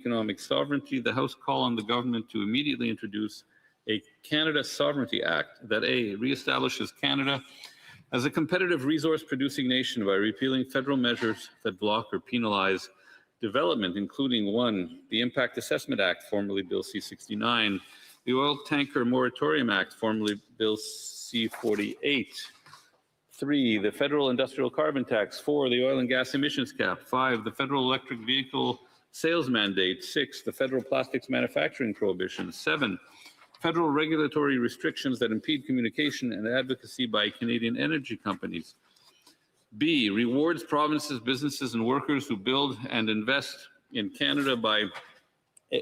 economic sovereignty, the House call on the government to immediately introduce a Canada Sovereignty Act that A, reestablishes Canada as a competitive resource-producing nation by repealing federal measures that block or penalize development, including 1, the Impact Assessment Act, formerly Bill C-69, the Oil Tanker Moratorium Act, formerly Bill C-48, 3, the Federal Industrial Carbon Tax, 4, the Oil and Gas Emissions Cap, 5, the Federal Electric Vehicle Sales Mandate, 6, the Federal Plastics Manufacturing Prohibition, 7, federal regulatory restrictions that impede communication and advocacy by Canadian energy companies. B, rewards provinces, businesses, and workers who build and invest in Canada by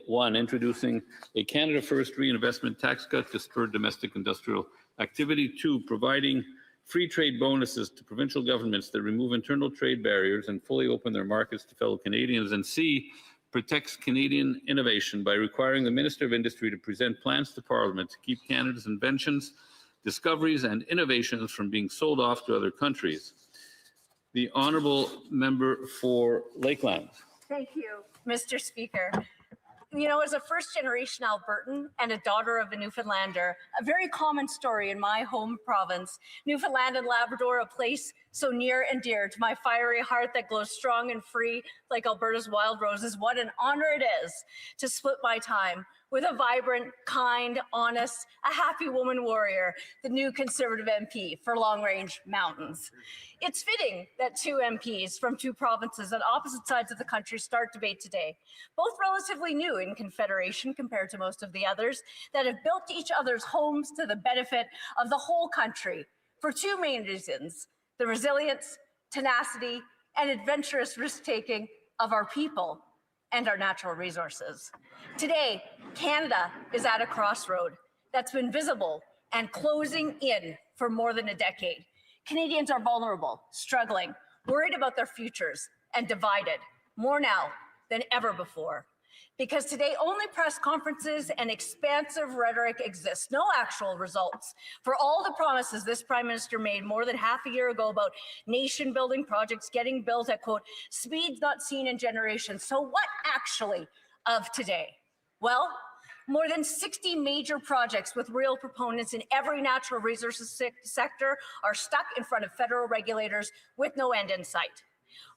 1, introducing a Canada First reinvestment tax cut to spur domestic industrial activity. 2, providing free trade bonuses to provincial governments that remove internal trade barriers and fully open their markets to fellow Canadians. And C, protects Canadian innovation by requiring the Minister of Industry to present plans to Parliament to keep Canada's inventions, discoveries, and innovations from being sold off to other countries. The honourable member for Lakeland. Thank you, Mr. Speaker. You know, as a first-generation Albertan and a daughter of a Newfoundlander, a very common story in my home province, Newfoundland and Labrador, a place so near and dear to my fiery heart that glows strong and free like Alberta's wild roses. What an honor it is to split my time with a vibrant, kind, honest, a happy woman warrior, the new Conservative MP for Long Range Mountains. It's fitting that 2 MPs from 2 provinces on opposite sides of the country start debate today, both relatively new in Confederation compared to most of the others that have built each other's homes to the benefit of the whole country for 2 main reasons: the resilience, tenacity, and adventurous risk-taking of our people and our natural resources. Today, Canada is at a crossroad that's been visible and closing in for more than a decade. Canadians are vulnerable, struggling, worried about their futures, and divided, more now than ever before. Because today only press conferences and expansive rhetoric exist, no actual results for all the promises this Prime Minister made more than half a year ago about nation-building projects getting built at, quote, speeds not seen in generations. So what actually of today? Well, more than 60 major projects with real proponents in every natural resources sector are stuck in front of federal regulators with no end in sight.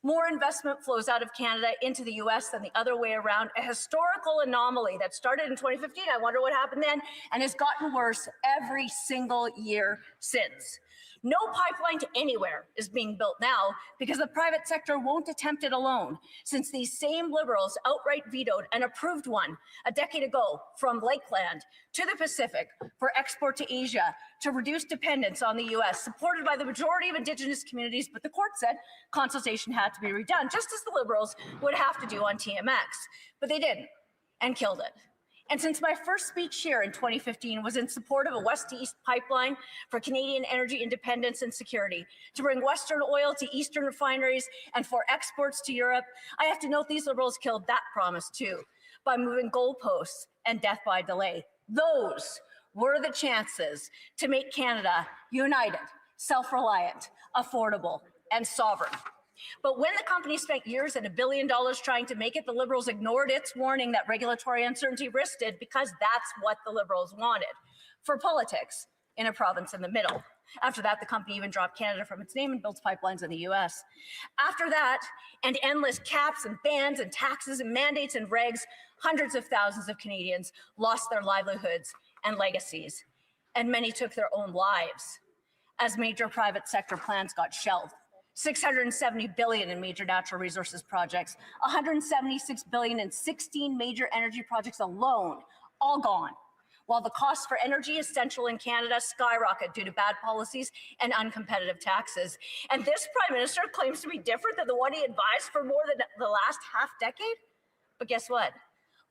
More investment flows out of Canada into the US than the other way around, a historical anomaly that started in 2015. I wonder what happened then, and has gotten worse every single year since. No pipeline to anywhere is being built now because the private sector won't attempt it alone, since these same Liberals outright vetoed and approved one a decade ago from Lakeland to the Pacific for export to Asia to reduce dependence on the US, supported by the majority of Indigenous communities, but the court said consultation had to be redone, just as the Liberals would have to do on TMX. But they didn't, and killed it. And since my first speech here in 2015 was in support of a west to east pipeline for Canadian energy independence and security, to bring Western oil to Eastern refineries and for exports to Europe, I have to note these Liberals killed that promise too by moving goalposts and death by delay. Those were the chances to make Canada united, self-reliant, affordable, and sovereign. But when the company spent years and $1 billion trying to make it, the Liberals ignored its warning that regulatory uncertainty risked it, because that's what the Liberals wanted for politics in a province in the middle. After that, the company even dropped Canada from its name and built pipelines in the US. After that, and endless caps and bans and taxes and mandates and regs, hundreds of thousands of Canadians lost their livelihoods and legacies, and many took their own lives as major private sector plans got shelved. $670 billion in major natural resources projects, $176 billion in 16 major energy projects alone, all gone. While the costs for energy essential in Canada skyrocket due to bad policies and uncompetitive taxes. And this Prime Minister claims to be different than the one he advised for more than the last half decade. But guess what?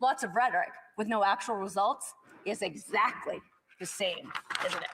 Lots of rhetoric with no actual results is exactly the same, isn't it?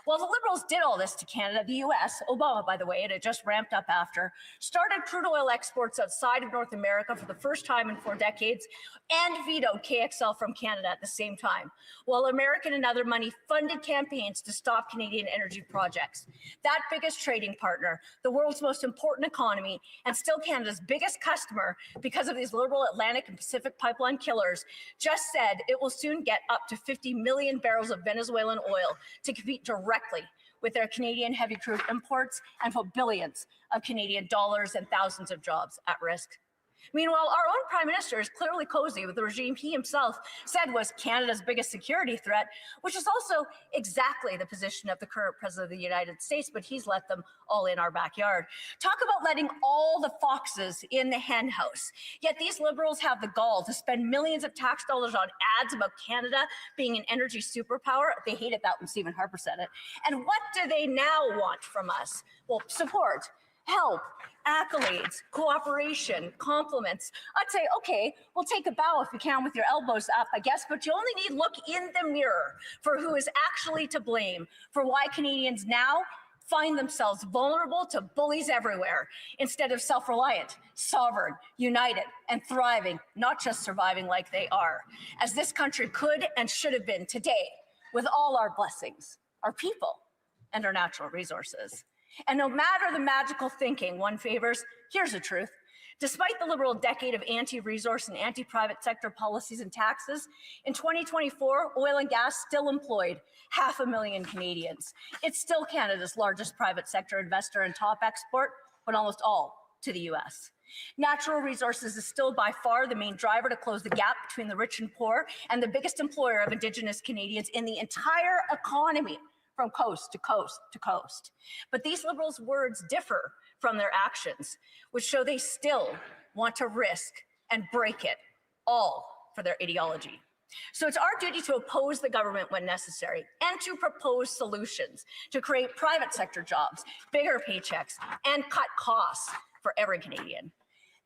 While the Liberals did all this to Canada, the US, Obama, by the way, it had just ramped up after, started crude oil exports outside of North America for the first time in 4 decades and vetoed KXL from Canada at the same time, while American and other money funded campaigns to stop Canadian energy projects. That biggest trading partner, the world's most important economy, and still Canada's biggest customer because of these Liberal Atlantic and Pacific pipeline killers, just said it will soon get up to 50 million barrels of Venezuelan oil to compete directly with their Canadian heavy crude imports and put billions of Canadian dollars and thousands of jobs at risk. Meanwhile, our own Prime Minister is clearly cozy with the regime he himself said was Canada's biggest security threat, which is also exactly the position of the current President of the United States, but he's let them all in our backyard. Talk about letting all the foxes in the hen house. Yet these Liberals have the gall to spend millions of tax dollars on ads about Canada being an energy superpower. They hated that when Stephen Harper said it. And what do they now want from us? Well, support, help, accolades, cooperation, compliments. I'd say, okay, we'll take a bow if you can with your elbows up, I guess, but you only need look in the mirror for who is actually to blame for why Canadians now find themselves vulnerable to bullies everywhere instead of self-reliant, sovereign, united, and thriving, not just surviving like they are, as this country could and should have been today with all our blessings, our people, and our natural resources. And no matter the magical thinking one favors, here's the truth. Despite the Liberal decade of anti-resource and anti-private sector policies and taxes, in 2024, oil and gas still employed 500,000 Canadians. It's still Canada's largest private sector investor and top export, but almost all to the US. Natural resources is still by far the main driver to close the gap between the rich and poor and the biggest employer of Indigenous Canadians in the entire economy, from coast to coast to coast. But these Liberals' words differ from their actions, which show they still want to risk and break it all for their ideology. So it's our duty to oppose the government when necessary and to propose solutions to create private sector jobs, bigger paychecks, and cut costs for every Canadian.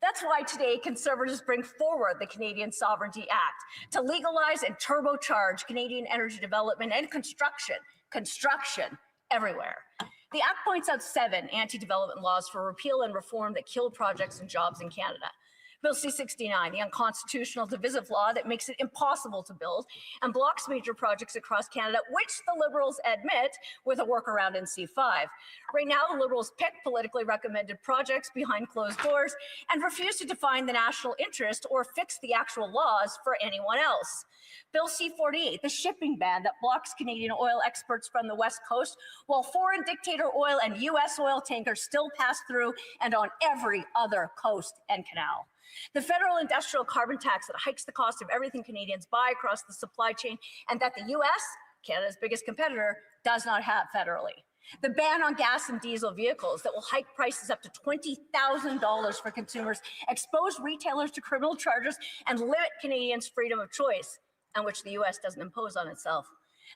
That's why today Conservatives bring forward the Canadian Sovereignty Act to legalize and turbocharge Canadian energy development and construction everywhere. The Act points out 7 anti-development laws for repeal and reform that kill projects and jobs in Canada. Bill C-69, the unconstitutional divisive law that makes it impossible to build and blocks major projects across Canada, which the Liberals admit with a workaround in C-5. Right now, the Liberals pick politically recommended projects behind closed doors and refuse to define the national interest or fix the actual laws for anyone else. Bill C-48, the shipping ban that blocks Canadian oil exports from the West Coast, while foreign dictator oil and U.S. oil tankers still pass through and on every other coast and canal. The federal industrial carbon tax that hikes the cost of everything Canadians buy across the supply chain and that the U.S., Canada's biggest competitor, does not have federally. The ban on gas and diesel vehicles that will hike prices up to $20,000 for consumers, expose retailers to criminal charges, and limit Canadians' freedom of choice, and which the U.S. doesn't impose on itself.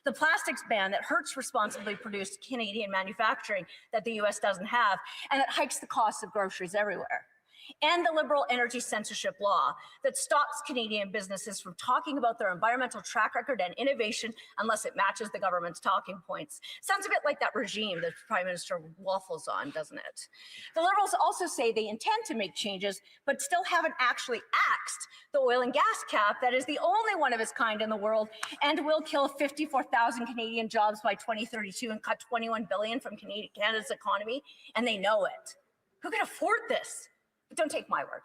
The plastics ban that hurts responsibly produced Canadian manufacturing that the U.S. doesn't have, and that hikes the cost of groceries everywhere. And the Liberal energy censorship law that stops Canadian businesses from talking about their environmental track record and innovation unless it matches the government's talking points. Sounds a bit like that regime that Prime Minister waffles on, doesn't it? The Liberals also say they intend to make changes, but still haven't actually axed the oil and gas cap that is the only one of its kind in the world and will kill 54,000 Canadian jobs by 2032 and cut $21 billion from Canada's economy, and they know it. Who can afford this? But don't take my word.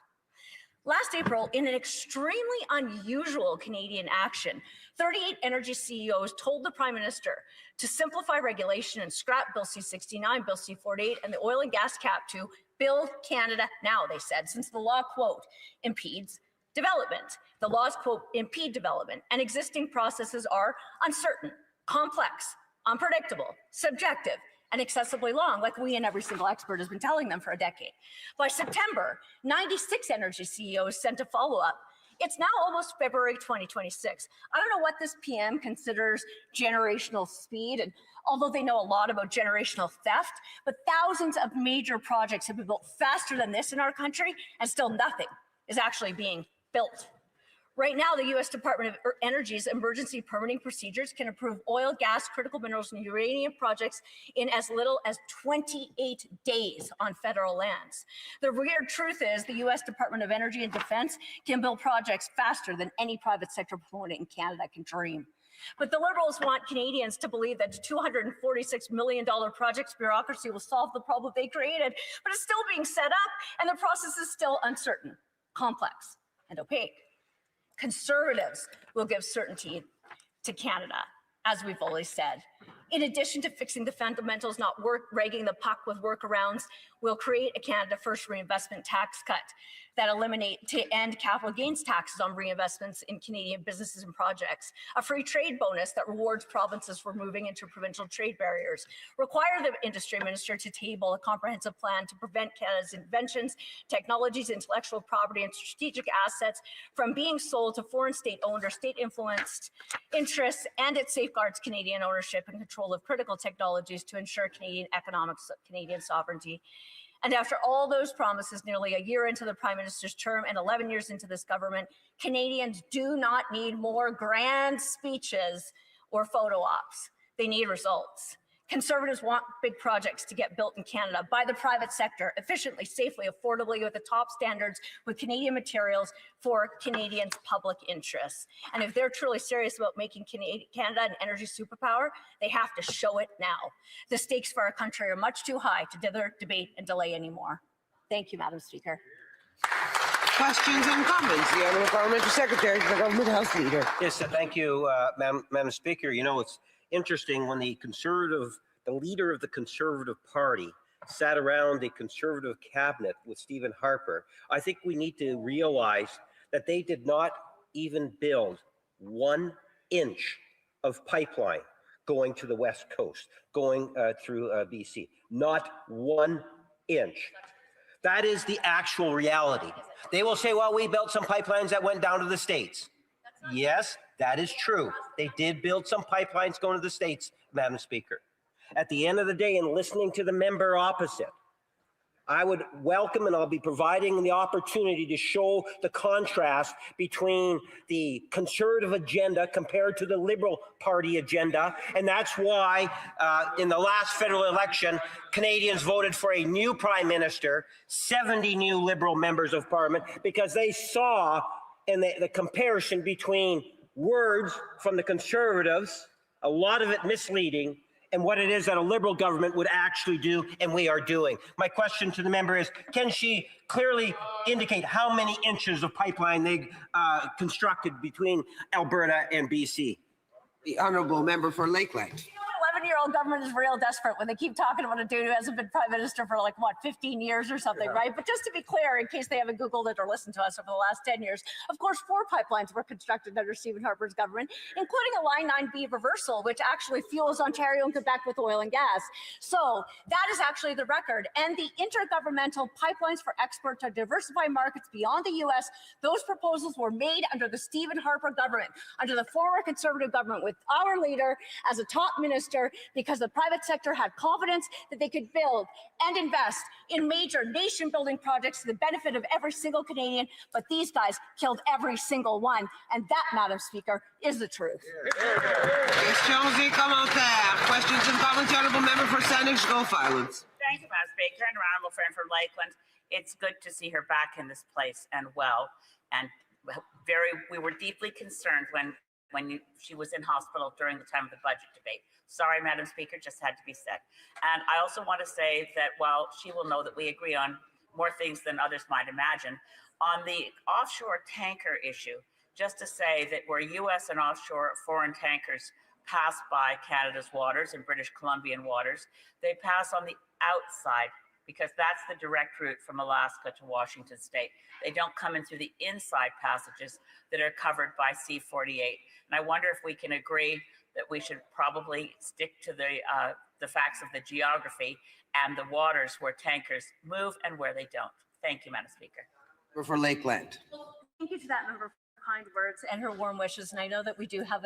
Last April, in an extremely unusual Canadian action, 38 energy CEOs told the Prime Minister to simplify regulation and scrap Bill C-69, Bill C-48, and the oil and gas cap to build Canada now, they said, since the law, quote, impedes development. The laws, quote, impede development, and existing processes are uncertain, complex, unpredictable, subjective, and excessively long, like we and every single expert has been telling them for a decade. By September, 96 energy CEOs sent a follow-up. It's now almost February 2026. I don't know what this PM considers generational speed, and although they know a lot about generational theft, but thousands of major projects have been built faster than this in our country, and still nothing is actually being built. Right now, the U.S. Department of Energy's emergency permitting procedures can approve oil, gas, critical minerals, and uranium projects in as little as 28 days on federal lands. The weird truth is the U.S. Department of Energy and Defense can build projects faster than any private sector proponent in Canada can dream. But the Liberals want Canadians to believe that the $246 million project's bureaucracy will solve the problem they created, but it's still being set up and the process is still uncertain, complex, and opaque. Conservatives will give certainty to Canada, as we've always said. In addition to fixing the fundamentals, not ragging the puck with workarounds, we'll create a Canada First reinvestment tax cut that to end capital gains taxes on reinvestments in Canadian businesses and projects, a free trade bonus that rewards provinces for moving into provincial trade barriers, require the industry minister to table a comprehensive plan to prevent Canada's inventions, technologies, intellectual property, and strategic assets from being sold to foreign state-owned or state-influenced interests, and it safeguards Canadian ownership and control of critical technologies to ensure Canadian Canadian sovereignty. And after all those promises, nearly a year into the Prime Minister's term and 11 years into this government, Canadians do not need more grand speeches or photo ops. They need results. Conservatives want big projects to get built in Canada by the private sector, efficiently, safely, affordably, with the top standards, with Canadian materials for Canadians' public interests. And if they're truly serious about making Canada an energy superpower, they have to show it now. The stakes for our country are much too high to dither, debate, and delay anymore. Thank you, Madam Speaker. Questions and comments. The Honourable Parliamentary Secretary to the Government House Leader. Yes, thank you, Madam Speaker. You know, it's interesting when the leader of the Conservative Party sat around a Conservative cabinet with Stephen Harper. I think we need to realize that they did not even build 1 inch of pipeline going to the West Coast, going through BC. Not 1 inch. That is the actual reality. They will say, well, we built some pipelines that went down to the States. Yes, that is true. They did build some pipelines going to the States, Madam Speaker. At the end of the day, and listening to the member opposite, I would welcome, and I'll be providing the opportunity to show the contrast between the Conservative agenda compared to the Liberal Party agenda. And that's why in the last federal election, Canadians voted for a new Prime Minister, 70 new Liberal members of Parliament, because they saw in the comparison between words from the Conservatives, a lot of it misleading, and what it is that a Liberal government would actually do, and we are doing. My question to the member is, can she clearly indicate how many inches of pipeline they constructed between Alberta and BC? The Honourable Member for Lakeland. 11-year-old government is real desperate when they keep talking about a dude who hasn't been Prime Minister for like, what, 15 years or something, right? But just to be clear, in case they haven't Googled it or listened to us over the last 10 years, of course, 4 pipelines were constructed under Stephen Harper's government, including a Line 9B reversal, which actually fuels Ontario and Quebec with oil and gas. So that is actually the record. And the intergovernmental pipelines for export to diversify markets beyond the U.S., those proposals were made under the Stephen Harper government, under the former Conservative government, with our leader as a top minister, because the private sector had confidence that they could build and invest in major nation-building projects to the benefit of every single Canadian, but these guys killed every single one. And that, Madam Speaker, is the truth. Questions et commentaires. Questions and comments. Honourable Member for Sandwich Gulf Islands. Thank you, Madam Speaker, and honourable friend from Lakeland. It's good to see her back in this place and well. And we were deeply concerned when she was in hospital during the time of the budget debate. Sorry, Madam Speaker, just had to be said. And I also want to say that while she will know that we agree on more things than others might imagine, on the offshore tanker issue, just to say that where U.S. and offshore foreign tankers pass by Canada's waters and British Columbian waters, they pass on the outside, because that's the direct route from Alaska to Washington State. They don't come in through the inside passages that are covered by C-48. And I wonder if we can agree that we should probably stick to the facts of the geography and the waters where tankers move and where they don't. Thank you, Madam Speaker. For Lakeland. Thank you to that member kind words and her warm wishes. And I know that we do have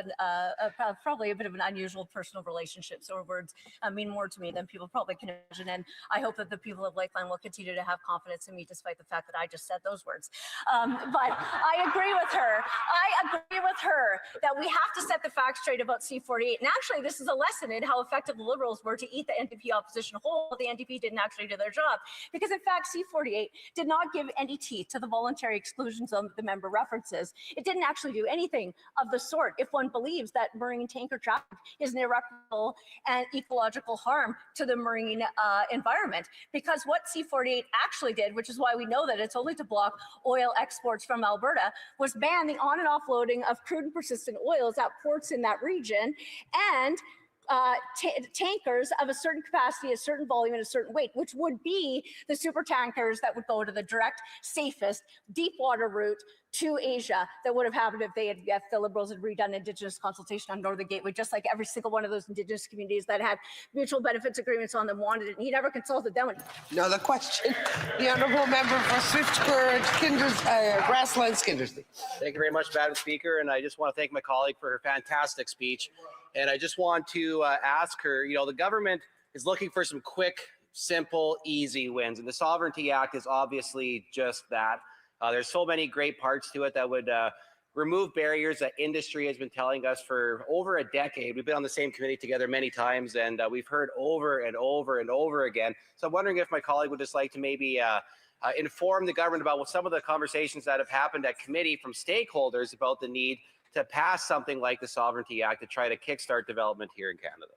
probably a bit of an unusual personal relationship. So her words mean more to me than people probably can imagine. And I hope that the people of Lakeland will continue to have confidence in me, despite the fact that I just said those words. But I agree with her. That we have to set the facts straight about C-48. And actually, this is a lesson in how effective the Liberals were to eat the NDP opposition whole. The NDP didn't actually do their job. Because in fact, C-48 did not give any teeth to the voluntary exclusions of the member references. It didn't actually do anything of the sort if one believes that marine tanker traffic is an irreparable and ecological harm to the marine environment. Because what C-48 actually did, which is why we know that it's only to block oil exports from Alberta, was ban the on and offloading of crude and persistent oils at ports in that region, and tankers of a certain capacity, a certain volume, and a certain weight, which would be the super tankers that would go to the direct, safest, deep water route to Asia that would have happened if the Liberals had redone Indigenous consultation on Northern Gateway, just like every single one of those Indigenous communities that had mutual benefits agreements on them wanted it. And he never consulted them. Another question. The honourable member for Swift Current, Grasslands, Kindersley. Thank you very much, Madam Speaker. And I just want to thank my colleague for her fantastic speech. And I just want to ask her, the government is looking for some quick, simple, easy wins. And the Sovereignty Act is obviously just that. There's so many great parts to it that would remove barriers that industry has been telling us for over a decade. We've been on the same committee together many times, and we've heard over and over and over again. So I'm wondering if my colleague would just like to maybe inform the government about what some of the conversations that have happened at committee from stakeholders about the need to pass something like the Sovereignty Act to try to kickstart development here in Canada.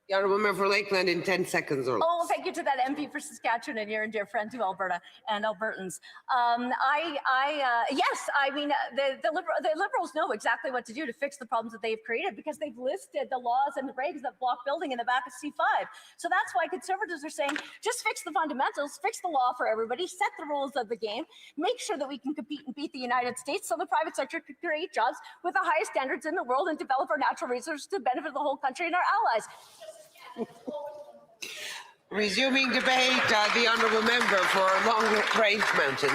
The honourable member for Lakeland in 10 seconds or less. Oh, thank you to that MP for Saskatchewan and near and dear friend to Alberta and Albertans. Yes, I mean, the Liberals know exactly what to do to fix the problems that they've created, because they've listed the laws and the regs that block building in the back of C5. So that's why Conservatives are saying, just fix the fundamentals, fix the law for everybody, set the rules of the game, make sure that we can compete and beat the United States so the private sector can create jobs with the highest standards in the world and develop our natural resources to benefit the whole country and our allies. Resuming debate, the honourable member for Long Range Mountains.